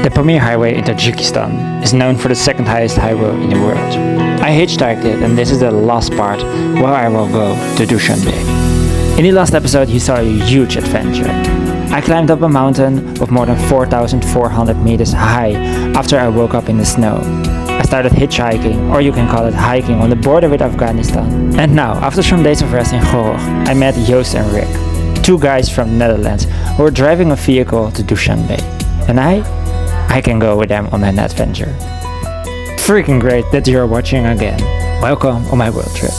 The Pamir Highway in Tajikistan is known for the second highest highway in the world. I hitchhiked it, and this is the last part where I will go to Dushanbe. In the last episode you saw a huge adventure. I climbed up a mountain of more than 4,400 meters high after I woke up in the snow. I started hitchhiking, or you can call it hiking, on the border with Afghanistan. And now, after some days of rest in Gorog, I met Joost and Rick, two guys from the Netherlands who were driving a vehicle to Dushanbe. And I can go with them on an adventure. Freaking great that you're watching again. Welcome on my world trip.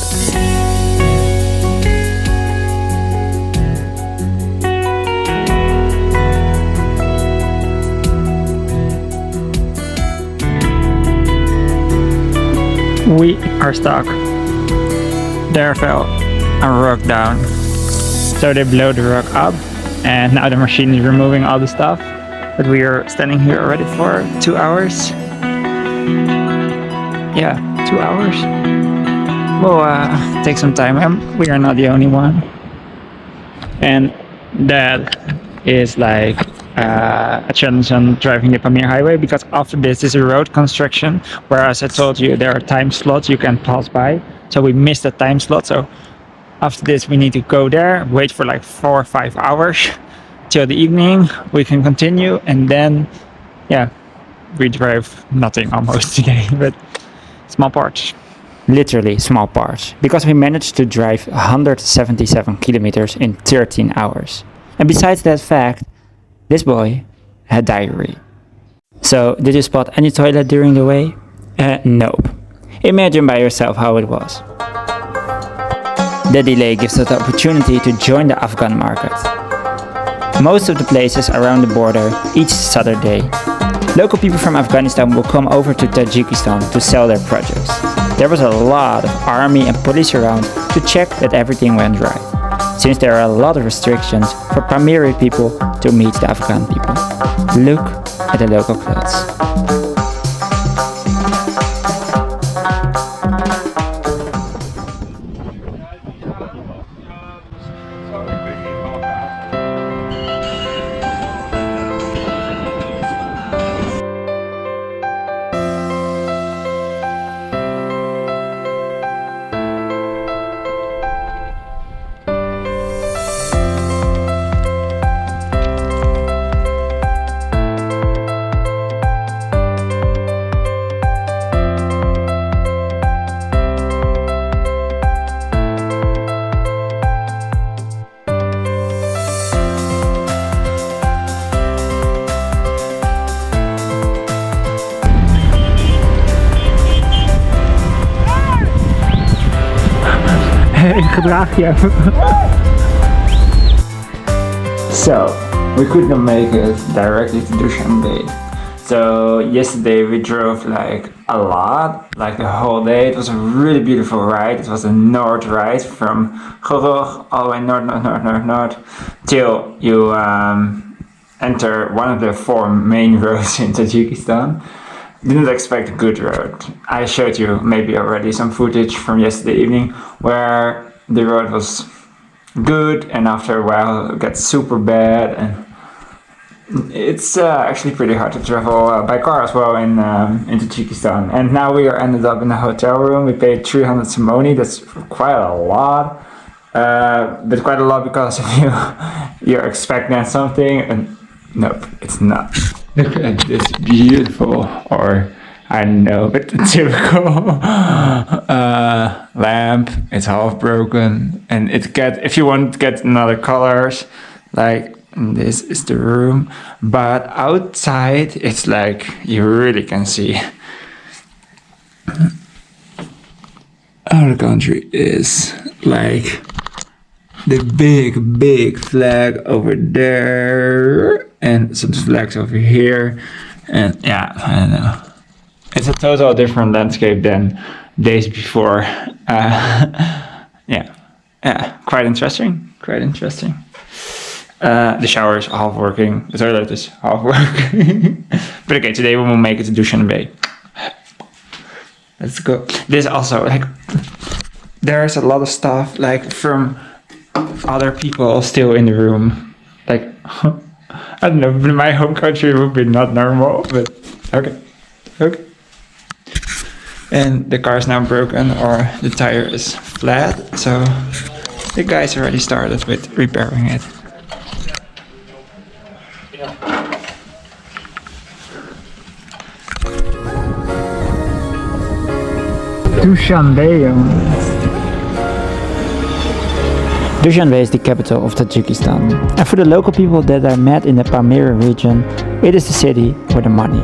We are stuck. There fell a rock down. So they blow the rock up and now the machine is removing all the stuff. But we are standing here already for 2 hours. Yeah, 2 hours. We'll take some time. We are not the only one. And that is like a challenge on driving the Pamir Highway, because after this is a road construction where, as I told you, there are time slots you can pass by. So we missed the time slot. So after this we need to go there, wait for like 4 or 5 hours till the evening. We can continue, and then we drive nothing almost today, but small parts. Literally small parts, because we managed to drive 177 kilometers in 13 hours. And besides that fact, this boy had diarrhea. So, did you spot any toilet during the way? Nope. Imagine by yourself how it was. The delay gives us the opportunity to join the Afghan market. Most of the places around the border each Saturday. Local people from Afghanistan will come over to Tajikistan to sell their produce. There was a lot of army and police around to check that everything went right, since there are a lot of restrictions for Pamiri people to meet the Afghan people. Look at the local clothes. Gedraag je. So, we could not make it directly to Dushanbe. So, yesterday we drove like a lot, like the whole day. It was a really beautiful ride. It was a north ride from Gorog all the way north, till you enter one of the 4 main roads in Tajikistan. Didn't expect a good road. I showed you maybe already some footage from yesterday evening where the road was good, and after a while it gets super bad, and it's actually pretty hard to travel by car as well in Tajikistan. And now we are ended up in a hotel room. We paid 300 simoni. That's quite a lot, but quite a lot because if you're expecting something, and nope, it's not. Look at this beautiful, or I don't know, but typical lamp. It's half broken, and if you want to get another colors, like this is the room, but outside it's like you really can see how the country is. Like the big flag over there, and some flags over here, and yeah, I don't know. It's a total different landscape than days before. Quite interesting. The shower is half working. The toilet is half working. But okay, today we will make it to Dushanbe. Let's go. This also, like, there's a lot of stuff like from other people still in the room. Like, I don't know, in my home country would be not normal, but okay. Okay. And the car is now broken, or the tire is flat, so the guys already started with repairing it. Dushanbe. Dushanbe is the capital of Tajikistan, and for the local people that I met in the Pamir region, it is the city with the money.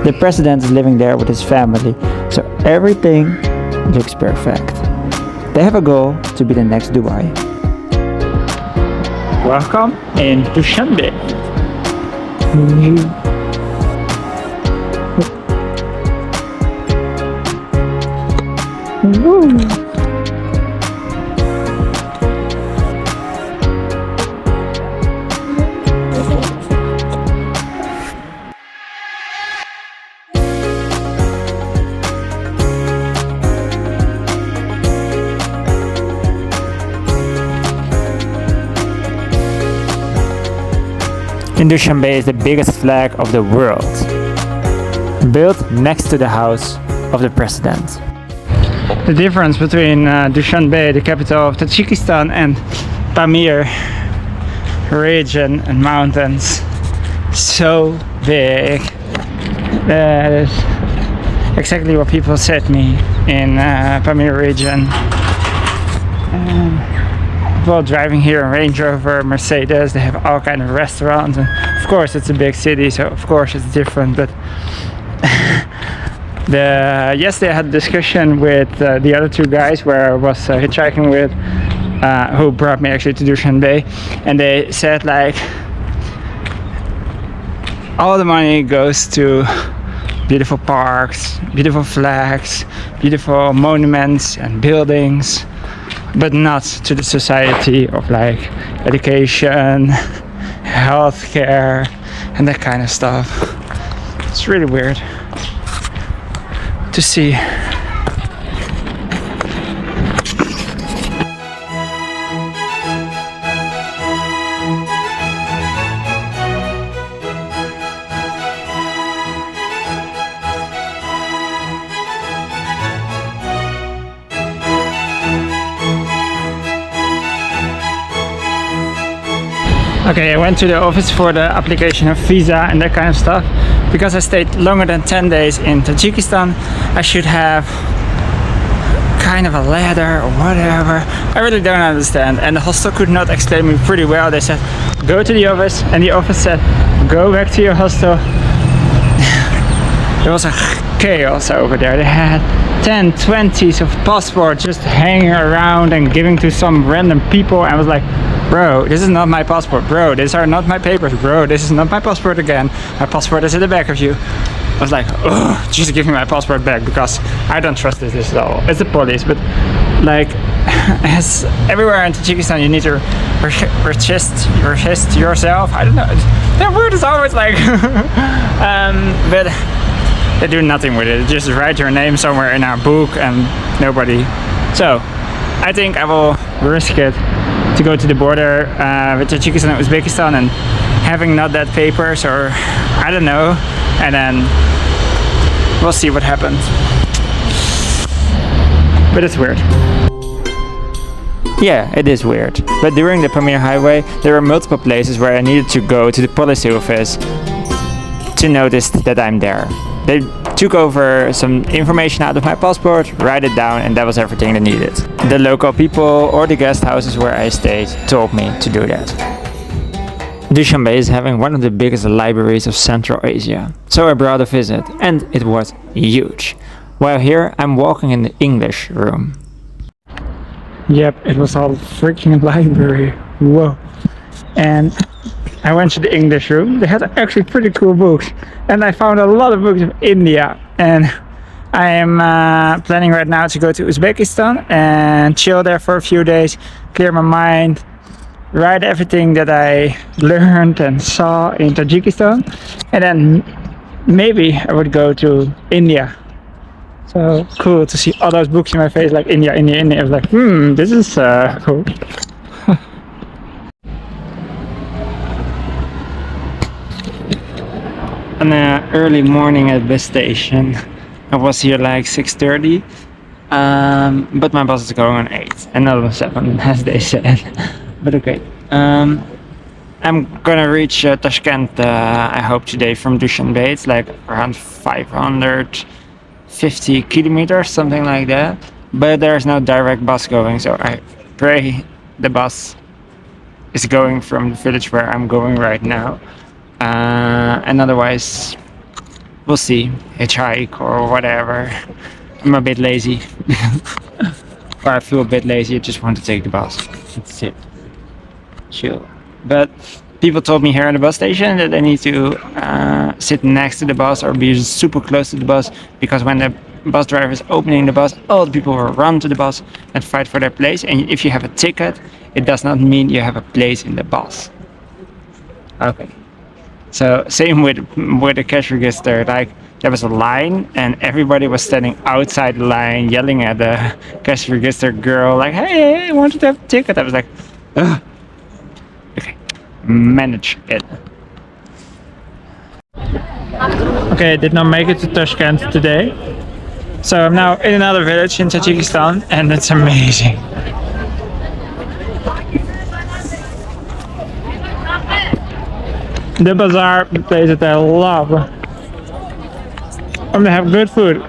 The president is living there with his family, so everything looks perfect. They have a goal to be the next Dubai. Welcome in Dushanbe. In Dushanbe is the biggest flag of the world, built next to the house of the president. The difference between Dushanbe, the capital of Tajikistan, and Pamir region and mountains, so big. That is exactly what people said me in Pamir region. While driving here in Range Rover, Mercedes, they have all kind of restaurants, and of course it's a big city, so of course it's different. But yesterday I had a discussion with the other two guys where I was hitchhiking with, who brought me actually to Dushanbe, and they said like all the money goes to beautiful parks, beautiful flags, beautiful monuments and buildings, but not to the society of like education, healthcare, and that kind of stuff. It's really weird to see. Okay, I went to the office for the application of visa and that kind of stuff. Because I stayed longer than 10 days in Tajikistan, I should have kind of a letter or whatever. I really don't understand. And the hostel could not explain me pretty well. They said, go to the office, and the office said, go back to your hostel. There was a chaos over there. They had 10, 20s of passports just hanging around and giving to some random people. I was like, bro, this is not my passport. Bro, these are not my papers. Bro, this is not my passport again. My passport is in the back of you. I was like, oh, just give me my passport back, because I don't trust this at all. It's the police, but like, as everywhere in Tajikistan, you need to register yourself. I don't know. That word is always like, but they do nothing with it. They just write your name somewhere in our book and nobody. So, I think I will risk it to go to the border with Tajikistan and Uzbekistan and having not that papers, or I don't know, and then we'll see what happens. But it's weird. Yeah, it is weird. But during the Pamir Highway, there were multiple places where I needed to go to the police office to notice that I'm there. They took over some information out of my passport, write it down, and that was everything they needed. The local people or the guest houses where I stayed told me to do that. Dushanbe is having one of the biggest libraries of Central Asia, so I brought a visit, and it was huge. While here, I'm walking in the English room. Yep, it was all freaking library. Whoa. And I went to the English room. They had actually pretty cool books, and I found a lot of books of India. And I am planning right now to go to Uzbekistan and chill there for a few days, clear my mind, write everything that I learned and saw in Tajikistan, and then maybe I would go to India. So cool to see all those books in my face, like India, India, India. I was like, this is cool. an early morning at bus station. I was here like 6:30, but my bus is going on 8 and not on 7, as they said. But okay. I'm gonna reach Tashkent, I hope today from Dushanbe. It's like around 550 kilometers, something like that. But there's no direct bus going, so I pray the bus is going from the village where I'm going right now. And otherwise, we'll see, hitchhike or whatever. I'm a bit lazy. Or I feel a bit lazy, I just want to take the bus. That's it. Chill. But people told me here at the bus station that I need to sit next to the bus or be super close to the bus, because when the bus driver is opening the bus, all the people will run to the bus and fight for their place. And if you have a ticket, it does not mean you have a place in the bus. Okay. So same with the cash register. Like there was a line and everybody was standing outside the line yelling at the cash register girl like, hey, I wanted to have a ticket. I was like, ugh. Okay, manage it. Okay, I did not make it to Tashkent today. So I'm now in another village in Tajikistan and it's amazing. The bazaar place that I love. And they have good food.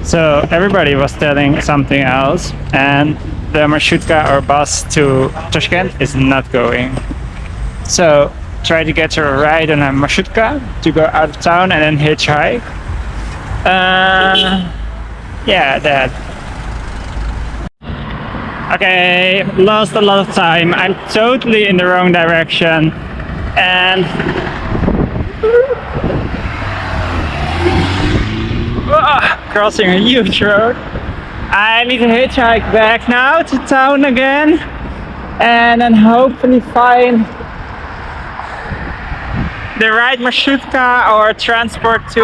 So everybody was telling something else, and the marshrutka or bus to Tashkent is not going. So try to get a ride on a marshrutka to go out of town and then hitchhike. Yeah, that. Okay, lost a lot of time. I'm totally in the wrong direction, and crossing a huge road. I need to hitchhike back now to town again, and then hopefully find the right marshrutka or transport to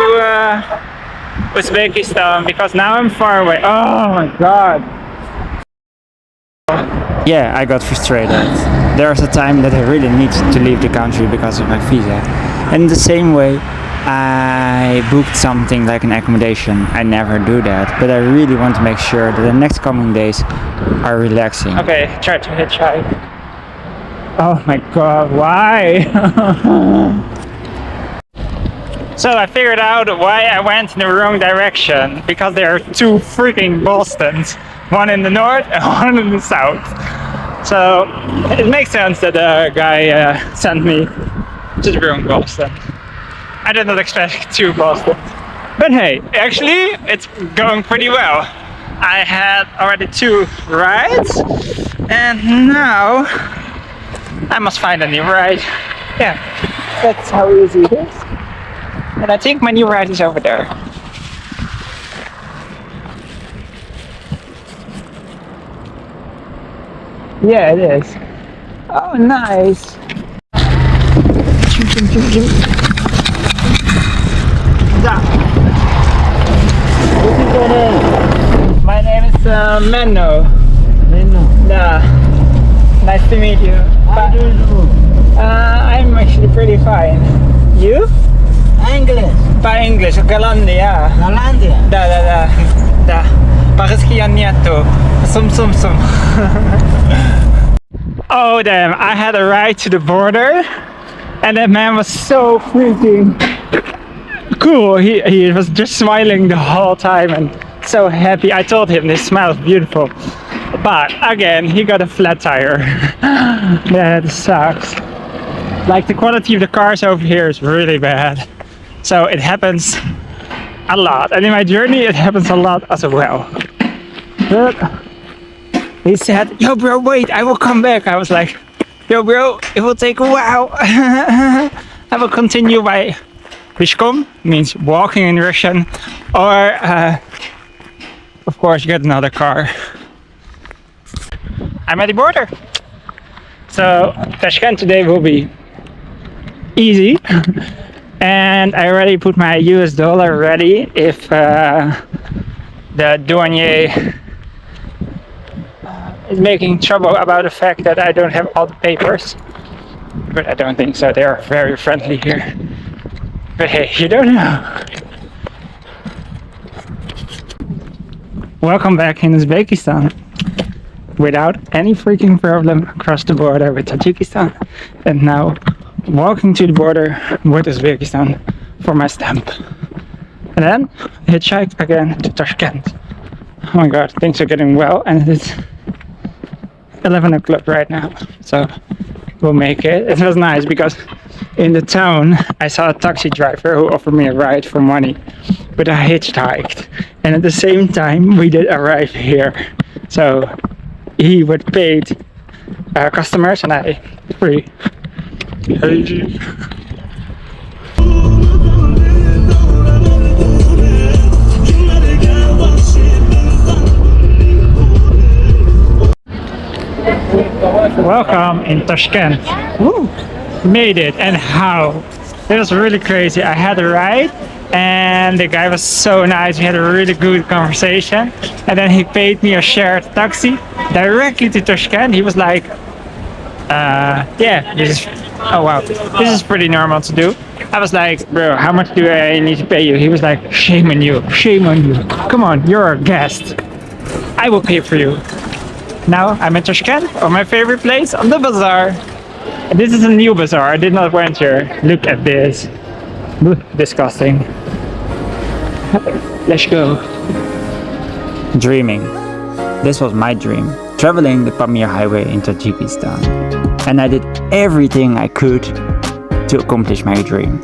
Uzbekistan, because now I'm far away. Oh my god. Yeah, I got frustrated. There was a time that I really needed to leave the country because of my visa. And in the same way, I booked something like an accommodation. I never do that, but I really want to make sure that the next coming days are relaxing. Okay, try to hitchhike. Oh my god, why? So I figured out why I went in the wrong direction, because there are two freaking Bostons, one in the north and one in the south. So it makes sense that the guy sent me to the wrong Boston. I did not expect two Bostons. But hey, actually it's going pretty well. I had already 2 rides and now I must find a new ride. Yeah, that's how easy it is. And I think my new ride is over there. Yeah, it is. Oh, nice. My name is Menno. Menno. Yeah. Nice to meet you. How do you do? I'm actually pretty fine. You? English. Pa English, Galandia. Galandia. Da. Pariskianiato. Sum. Oh damn, I had a ride to the border and that man was so freaking cool. He was just smiling the whole time and so happy. I told him this smells beautiful. But again, he got a flat tire. That sucks. Like the quality of the cars over here is really bad. So it happens a lot. And in my journey it happens a lot as well. But he said, yo bro, wait, I will come back. I was like, yo bro, it will take a while. I will continue by Pishkom, means walking in Russian, or of course get another car. I'm at the border. So Tashkent today will be easy. And I already put my US dollar ready if the douanier is making trouble about the fact that I don't have all the papers. But I don't think so. They are very friendly here. But hey, you don't know. Welcome back in Uzbekistan. Without any freaking problem across the border with Tajikistan. And now walking to the border with Uzbekistan for my stamp. And then hitchhike again to Tashkent. Oh my god, things are getting well, and it's 11 o'clock right now. So we'll make it. It was nice because in the town I saw a taxi driver who offered me a ride for money, but I hitchhiked, and at the same time we did arrive here. So he would pay customers and I free. Welcome in Tashkent. Woo! Made it, and how? It was really crazy. I had a ride and the guy was so nice. We had a really good conversation, and then he paid me a shared taxi directly to Tashkent. He was like, yeah, this is, oh wow, this is pretty normal to do. I was like, bro, how much do I need to pay you? He was like, shame on you, shame on you. Come on, you're a guest. I will pay for you. Now I'm in Tashkent, or my favorite place, on the bazaar. And this is a new bazaar. I did not went here. Look at this. Disgusting. Let's go. Dreaming. This was my dream. Traveling the Pamir Highway in Tajikistan. And I did everything I could to accomplish my dream.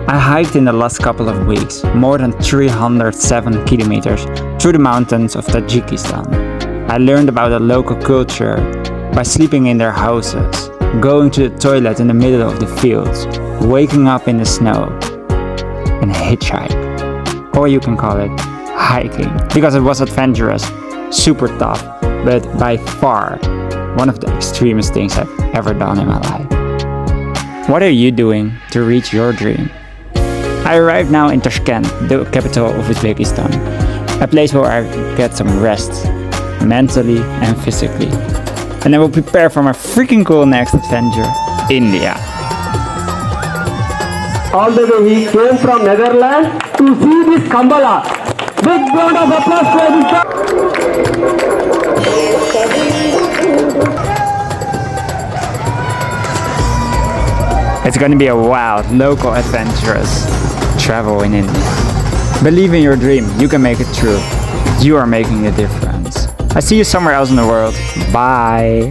I hiked in the last couple of weeks more than 307 kilometers through the mountains of Tajikistan. I learned about the local culture by sleeping in their houses, going to the toilet in the middle of the fields, waking up in the snow, and hitchhike. Or you can call it hiking, because it was adventurous, super tough, but by far one of the extremest things I've ever done in my life. What are you doing to reach your dream? I arrived now in Tashkent, the capital of Uzbekistan, a place where I get some rest, mentally and physically. And I will prepare for my freaking cool next adventure, India. All the way he came from Netherlands to see this Kambala. Big round of applause for this. It's gonna be a wild, local, adventurous travel in India. Believe in your dream, you can make it true. You are making a difference. I see you somewhere else in the world. Bye.